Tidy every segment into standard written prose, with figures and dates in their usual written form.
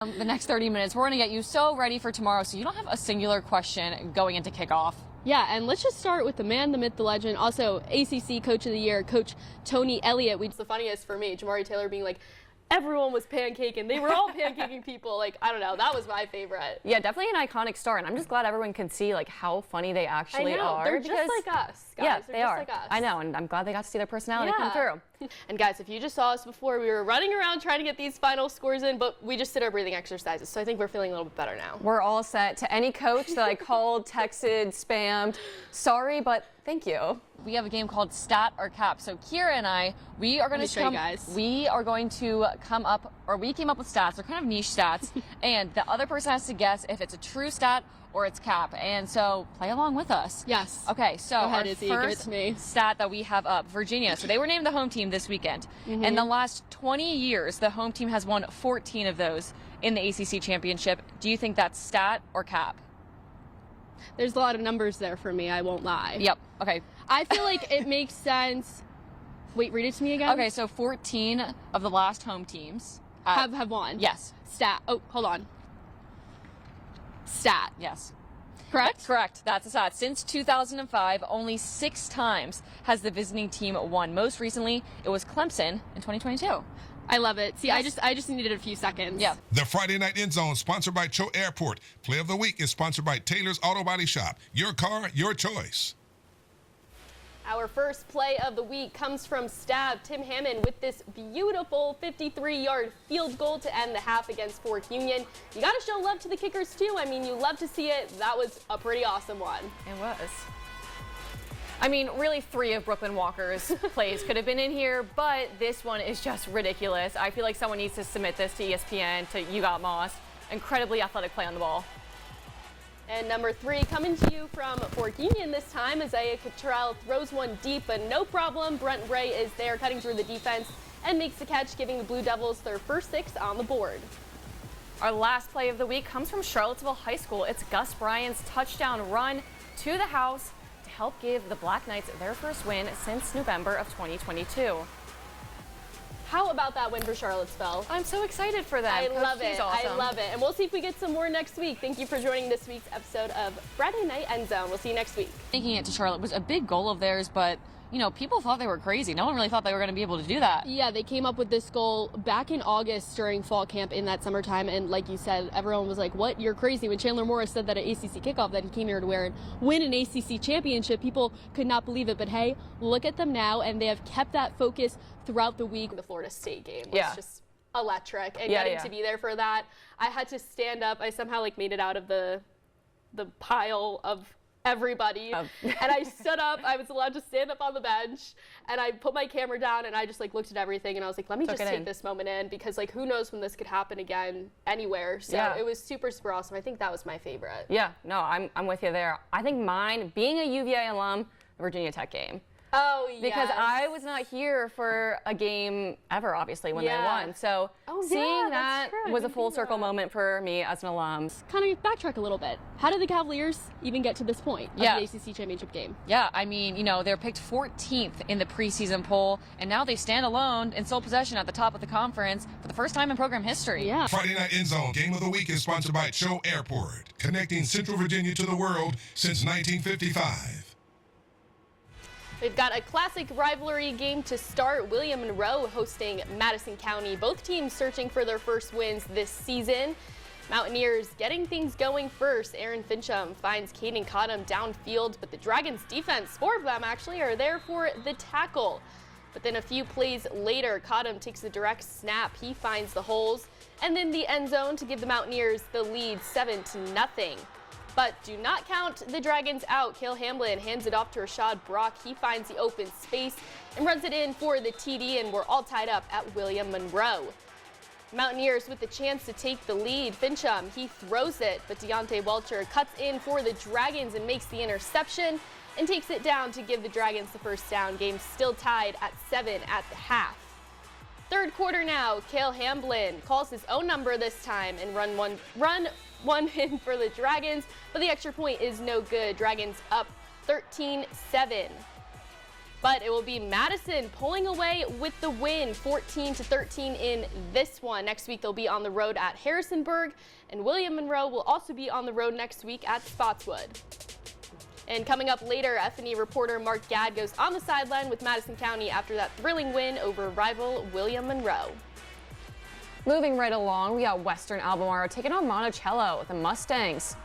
The next 30 minutes, we're going to get you so ready for tomorrow so you don't have a singular question going into kickoff. Yeah, and let's just start with the man, the myth, the legend, also ACC Coach of the Year, Coach Tony Elliott. It's the funniest for me, Jamari Taylor being like, everyone was pancaking. They were all pancaking people. Like, I don't know. That was my favorite. Yeah, definitely an iconic star, and I'm just glad everyone can see like how funny they actually are. They're just like us, guys. Yeah, They're they just are. like us. I know, and I'm glad they got to see their personality come through. And guys, if you just saw us before, we were running around trying to get these final scores in, but we just did our breathing exercises, so I think we're feeling a little bit better now. We're all set. To any coach that I called, texted, spammed, sorry, but thank you. We have a game called Stat or Cap. So Keara and I, we are going to come up, or we came up with stats. They're kind of niche stats, and the other person has to guess if it's a true stat or it's cap. And so play along with us. Yes. Okay, so Go ahead, our Izzie, first give it to me. stat that we have up, Virginia. So they were named the home team this weekend. In the last 20 years, the home team has won 14 of those in the ACC championship. Do you think that's stat or cap? There's a lot of numbers there for me, I won't lie. Yep. Okay. I feel like it makes sense. Wait, read it to me again. Okay, so 14 of the last home teams have won. Yes. Stat. Oh, hold on. Stat. Yes. Correct? Correct. That's a stat. Since 2005, only 6 times has the visiting team won. Most recently, it was Clemson in 2022. I love it. See, Yes. I just needed a few seconds. Yeah. The Friday Night End Zone, sponsored by Cho Airport. Play of the Week is sponsored by Taylor's Auto Body Shop. Your car, your choice. Our first play of the week comes from Stab Tim Hammond with this beautiful 53-yard field goal to end the half against Fork Union. You got to show love to the kickers, too. I mean, you love to see it. That was a pretty awesome one. It was. I mean, really 3 of Brooklyn Walker's plays could have been in here, but this one is just ridiculous. I feel like someone needs to submit this to ESPN, to You Got Moss. Incredibly athletic play on the ball. And number 3 coming to you from Fork Union this time. Isaiah Cottrell throws one deep, but no problem. Brent Ray is there cutting through the defense and makes the catch, giving the Blue Devils their first 6 on the board. Our last play of the week comes from Charlottesville High School. It's Gus Bryant's touchdown run to the house to help give the Black Knights their first win since November of 2022. How about that win for Charlottesville? I'm so excited for them. I love He's it. awesome. I love it. And we'll see if we get some more next week. Thank you for joining this week's episode of Friday Night End Zone. We'll see you next week. Making it to Charlotte was a big goal of theirs, but, you know, people thought they were crazy. No one really thought they were going to be able to do that. Yeah, they came up with this goal back in August during fall camp in that summertime. And like you said, everyone was like, what? You're crazy. When Chandler Morris said that at ACC kickoff that he came here to wear and win an ACC championship, people could not believe it. But hey, look at them now, and they have kept that focus throughout the week. The Florida State game was just electric, and getting to be there for that. I had to stand up. I somehow like made it out of the pile of everybody, and I stood up. I was allowed to stand up on the bench, and I put my camera down, and I just like looked at everything, and I was like, let me just take this moment in, because like who knows when this could happen again anywhere. So it was super, super awesome. I think that was my favorite. Yeah, no, I'm with you there. I think mine, being a UVA alum, the Virginia Tech game. Oh, yes. Because I was not here for a game ever, obviously, when they won. So seeing that was a full circle moment for me as an alum. Kind of backtrack a little bit. How did the Cavaliers even get to this point of the ACC championship game? Yeah, I mean, you know, they're picked 14th in the preseason poll, and now they stand alone in sole possession at the top of the conference for the first time in program history. Yeah. Friday Night End Zone, Game of the Week is sponsored by Cho Airport, connecting Central Virginia to the world since 1955. We've got a classic rivalry game to start. William Monroe hosting Madison County. Both teams searching for their first wins this season. Mountaineers getting things going first. Aaron Fincham finds Caden Cottom downfield, but the Dragons defense, 4 of them actually, are there for the tackle. But then a few plays later, Cottom takes the direct snap. He finds the holes, and then the end zone to give the Mountaineers the lead 7-0. But do not count the Dragons out. Cale Hamblin hands it off to Rashad Brock. He finds the open space and runs it in for the TD, and we're all tied up at William Monroe. Mountaineers with the chance to take the lead. Fincham, he throws it, but Deontay Welcher cuts in for the Dragons and makes the interception and takes it down to give the Dragons the first down. Game still tied at 7 at the half. Third quarter now, Cale Hamblin calls his own number this time and run one in for the Dragons, but the extra point is no good. Dragons up 13-7. But it will be Madison pulling away with the win, 14-13 in this one. Next week they'll be on the road at Harrisonburg, and William Monroe will also be on the road next week at Spotswood. And coming up later, F&E reporter Mark Gadd goes on the sideline with Madison County after that thrilling win over rival William Monroe. Moving right along, we got Western Albemarle taking on Monticello, the Mustangs.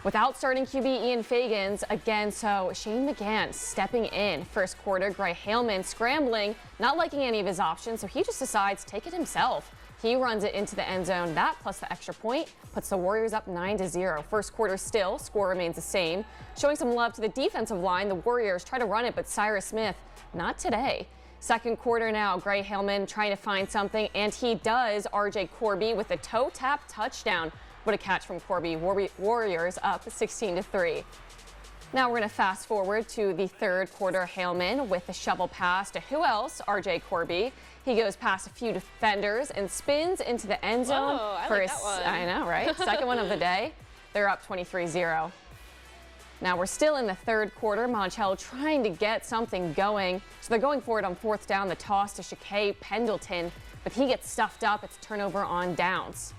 Without starting QB Ian Fagans again, so Shane McGann stepping in. First quarter, Gray Haleman scrambling, not liking any of his options, so he just decides to take it himself. He runs it into the end zone. That plus the extra point puts the Warriors up 9-0. First quarter still, score remains the same. Showing some love to the defensive line, the Warriors try to run it, but Cyrus Smith, not today. Second quarter now, Gray Haleman trying to find something, and he does. RJ Corby with a toe tap touchdown. What a catch from Corby. Warriors up 16-3. Now we're going to fast forward to the third quarter. Haleman with the shovel pass to who else? RJ Corby. He goes past a few defenders and spins into the end zone. Whoa, I like that one. I know, right? Second one of the day. They're up 23-0. Now we're still in the third quarter. Monticello trying to get something going. So they're going for it on fourth down. The toss to Shakay Pendleton, but he gets stuffed up. It's turnover on downs.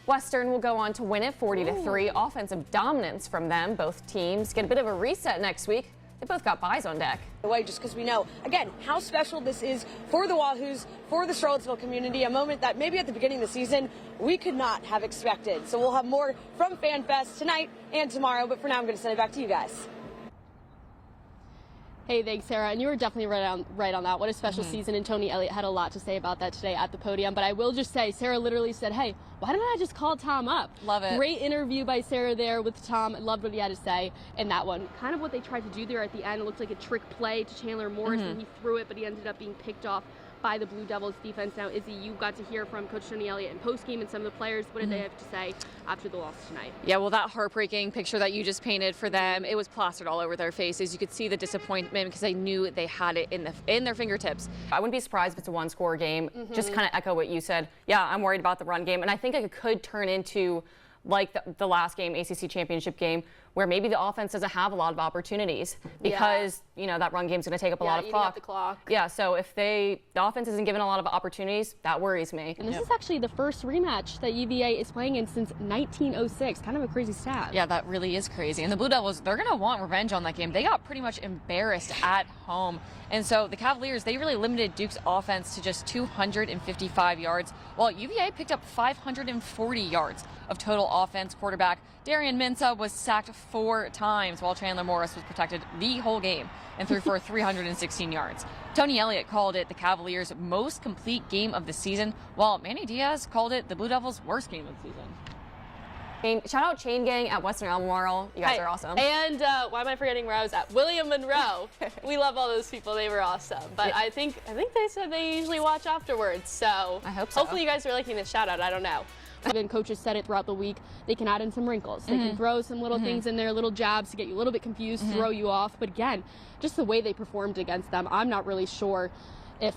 Western will go on to win it 40-3. Offensive dominance from them. Both teams get a bit of a reset next week. They both got buys on deck. Way just because we know, again, how special this is for the Wahoos, for the Charlottesville community, a moment that maybe at the beginning of the season we could not have expected. So we'll have more from FanFest tonight and tomorrow, but for now I'm going to send it back to you guys. Hey, thanks, Sarah. And you were definitely right on that. What a special season. And Tony Elliott had a lot to say about that today at the podium. But I will just say, Sarah literally said, hey, why don't I just call Tom up? Love it. Great interview by Sarah there with Tom. I loved what he had to say in that one. Kind of what they tried to do there at the end. It looked like a trick play to Chandler Morris, and he threw it, but he ended up being picked off by the Blue Devils defense. Now, Izzie, you got to hear from Coach Tony Elliott in postgame and some of the players. What did they have to say after the loss tonight? Yeah, well, that heartbreaking picture that you just painted for them, it was plastered all over their faces. You could see the disappointment because they knew they had it in their fingertips. I wouldn't be surprised if it's a one-score game. Just kind of echo what you said. Yeah, I'm worried about the run game, and I think it could turn into like the last game, ACC championship game, where maybe the offense doesn't have a lot of opportunities because you know that run game's going to take up a lot of clock. The clock. Yeah, so if the offense isn't given a lot of opportunities, that worries me. And this is actually the first rematch that UVA is playing in since 1906. Kind of a crazy stat. Yeah, that really is crazy. And the Blue Devils, they're going to want revenge on that game. They got pretty much embarrassed at home. And so the Cavaliers, they really limited Duke's offense to just 255 yards, while UVA picked up 540 yards of total offense. Quarterback Darian Mensah was sacked 4 times, while Chandler Morris was protected the whole game and threw for 316 yards. Tony Elliott called it the Cavaliers' most complete game of the season, while Manny Diaz called it the Blue Devils' worst game of the season. Shout out Chain Gang at Western Albemarle. You guys are awesome. And why am I forgetting where I was at? William Monroe. We love all those people. They were awesome. But I think they said they usually watch afterwards. So I hope so. Hopefully you guys are liking this shout out. I don't know. Even coaches said it throughout the week. They can add in some wrinkles. They can throw some little things in there, little jabs to get you a little bit confused, throw you off. But again, just the way they performed against them, I'm not really sure if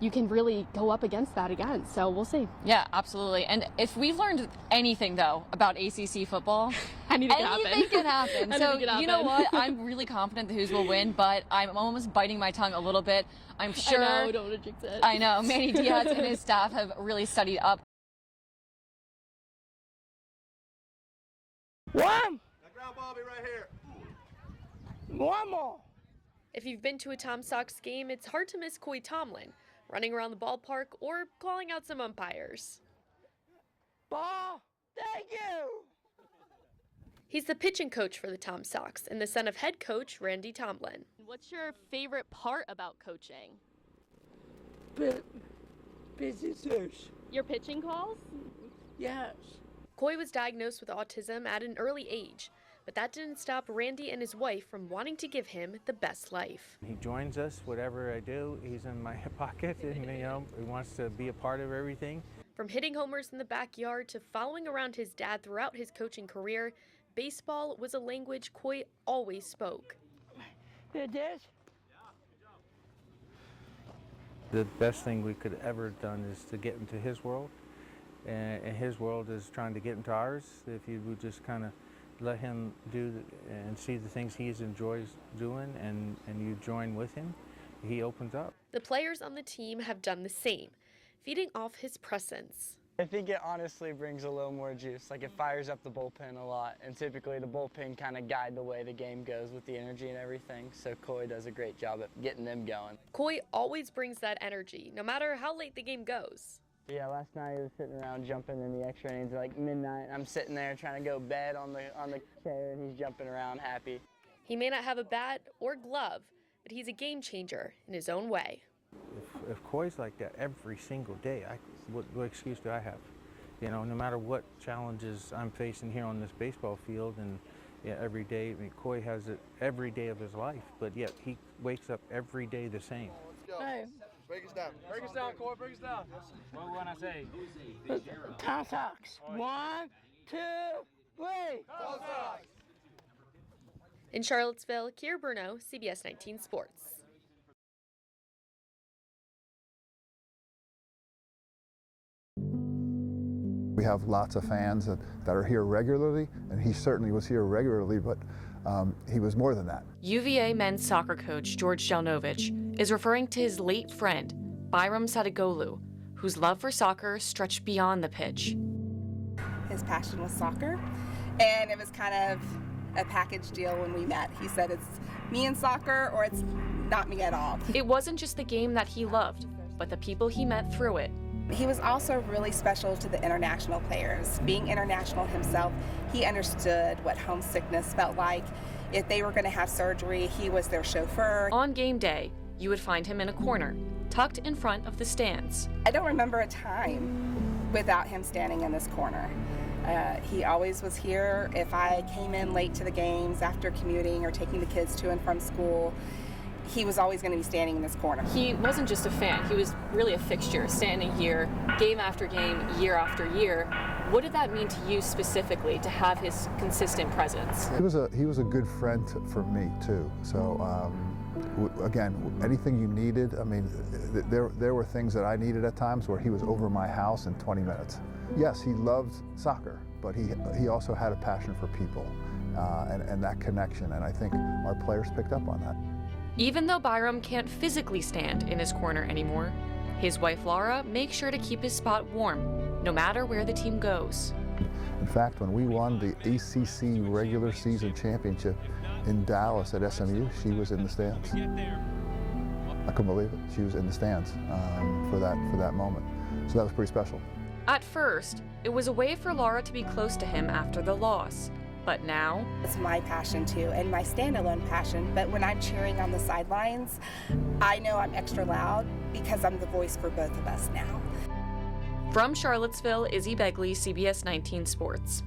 you can really go up against that again. So we'll see. Yeah, absolutely. And if we've learned anything, though, about ACC football, anything can happen. So you know what? I'm really confident the Hoos will win, but I'm almost biting my tongue a little bit. I'm sure. I know, don't want to jinx it. I know. Manny Diaz and his staff have really studied up. One. That ground ball be right here. One more. If you've been to a Tom Sox game, it's hard to miss Coy Tomlin, running around the ballpark or calling out some umpires. Ball. Thank you. He's the pitching coach for the Tom Sox and the son of head coach Randy Tomlin. What's your favorite part about coaching? Businesses. Your pitching calls? Yes. Coy was diagnosed with autism at an early age, but that didn't stop Randy and his wife from wanting to give him the best life. He joins us, whatever I do, he's in my pocket, and he wants to be a part of everything. From hitting homers in the backyard to following around his dad throughout his coaching career, baseball was a language Coy always spoke. It is. The best thing we could ever done is to get into his world, and his world is trying to get into ours. If you would just kind of let him do and see the things he enjoys doing, and you join with him, he opens up. The players on the team have done the same, feeding off his presence. I think it honestly brings a little more juice. Like, it fires up the bullpen a lot, and typically the bullpen kind of guide the way the game goes with the energy and everything, so Coy does a great job at getting them going. Coy always brings that energy, no matter how late the game goes. Yeah, last night he was sitting around jumping in the extra innings like midnight. I'm sitting there trying to go bed on the chair, and he's jumping around happy. He may not have a bat or glove, but he's a game changer in his own way. If Coy's like that every single day, what excuse do I have? You know, no matter what challenges I'm facing here on this baseball field, and every day, I mean, Coy has it every day of his life, but yet he wakes up every day the same. Let's go. Hey. Break us down. Break us down, Coy. Break us down. What when I say? Tom Sox. 1, 2, 3. Tom Sox. In Charlottesville, Keara, Bruno, CBS19 Sports. We have lots of fans that are here regularly, and he certainly was here regularly, but he was more than that. UVA men's soccer coach George Jelnovich is referring to his late friend, Byram Sadegolu, whose love for soccer stretched beyond the pitch. His passion was soccer, and it was kind of a package deal when we met. He said it's me and soccer, or it's not me at all. It wasn't just the game that he loved, but the people he met through it. He was also really special to the international players. Being international himself, he understood what homesickness felt like. If they were going to have surgery, he was their chauffeur. On game day, you would find him in a corner, tucked in front of the stands. I don't remember a time without him standing in this corner. He always was here. If I came in late to the games after commuting or taking the kids to and from school, he was always going to be standing in this corner. He wasn't just a fan, he was really a fixture, standing here game after game, year after year. What did that mean to you specifically, to have his consistent presence? He was a good friend for me too. So again, anything you needed, I mean, there were things that I needed at times where he was over my house in 20 minutes. Yes, he loved soccer, but he also had a passion for people and that connection, and I think our players picked up on that. Even though Byram can't physically stand in his corner anymore, his wife Laura makes sure to keep his spot warm, no matter where the team goes. In fact, when we won the ACC regular season championship in Dallas at SMU, she was in the stands. I couldn't believe it. She was in the stands for that moment. So that was pretty special. At first, it was a way for Laura to be close to him after the loss. But now, it's my passion too, and my standalone passion. But when I'm cheering on the sidelines, I know I'm extra loud because I'm the voice for both of us now. From Charlottesville, Izzie Begley, CBS 19 Sports.